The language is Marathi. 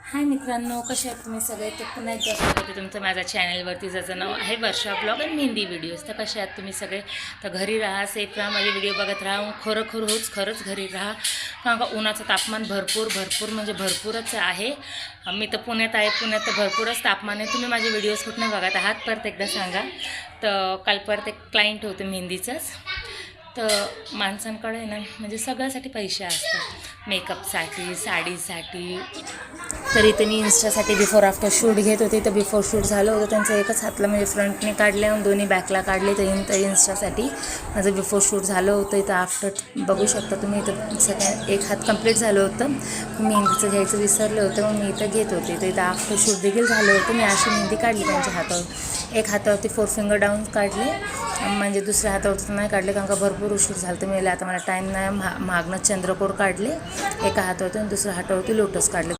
हाय मित्रांनो, कसे आहेत तुम्ही सगळे? तर पुन्हा एकदा स्वागत आहे तुमचं माझ्या चॅनलवरती, ज्याचं नाव आहे वर्षा ब्लॉग आणि मेहंदी व्हिडिओज. तर कसे आहात तुम्ही सगळे? तर घरी राहा, सेफ राहा, माझे व्हिडिओ बघत राहा. खरंच घरी राहा, कारण का उन्हाचं तापमान भरपूर म्हणजे भरपूरच आहे. मी तर पुण्यात आहे, पुण्यात तर भरपूरच तापमान आहे. तुम्ही माझे व्हिडिओज कुठनं बघत आहात परत एकदा सांगा. तर काल परत एक क्लायंट होतं मेहंदीचंच. तर माणसांकडे ना म्हणजे सगळ्यासाठी पैसे असतात, मेकअपसाठी, साडीसाठी. तर इथे मी इंस्टासाठी बिफोर आफ्टर शूट घेत होते. तर बिफोर शूट झालं होतं त्यांचं, एकच हातला म्हणजे फ्रंटने काढले आणि दोन्ही बॅकला काढले. तर इंस्टासाठी माझं बिफोर शूट झालं होतं. इथं आफ्टर बघू शकता तुम्ही. इथं सगळ्या एक हात कंप्लीट झालं होतं. मेहंदीचं घ्यायचं विसरलं होतं, मग मी इथं घेत होते. तर इथं आफ्टर शूट देखील झालं होतं. मी अशी मेहंदी काढली त्यांच्या हातावर. एक हातावरती 4 फिंगर डाऊन काढले, म्हणजे दुसऱ्या हातावरती नाही काढले कारण का भरपूर उशीर झालं. तर मी आता मला टाईम नाही, मागणं चंद्रकोर काढले एका हातावरती आणि दुसऱ्या हातावरती लोटस काढले.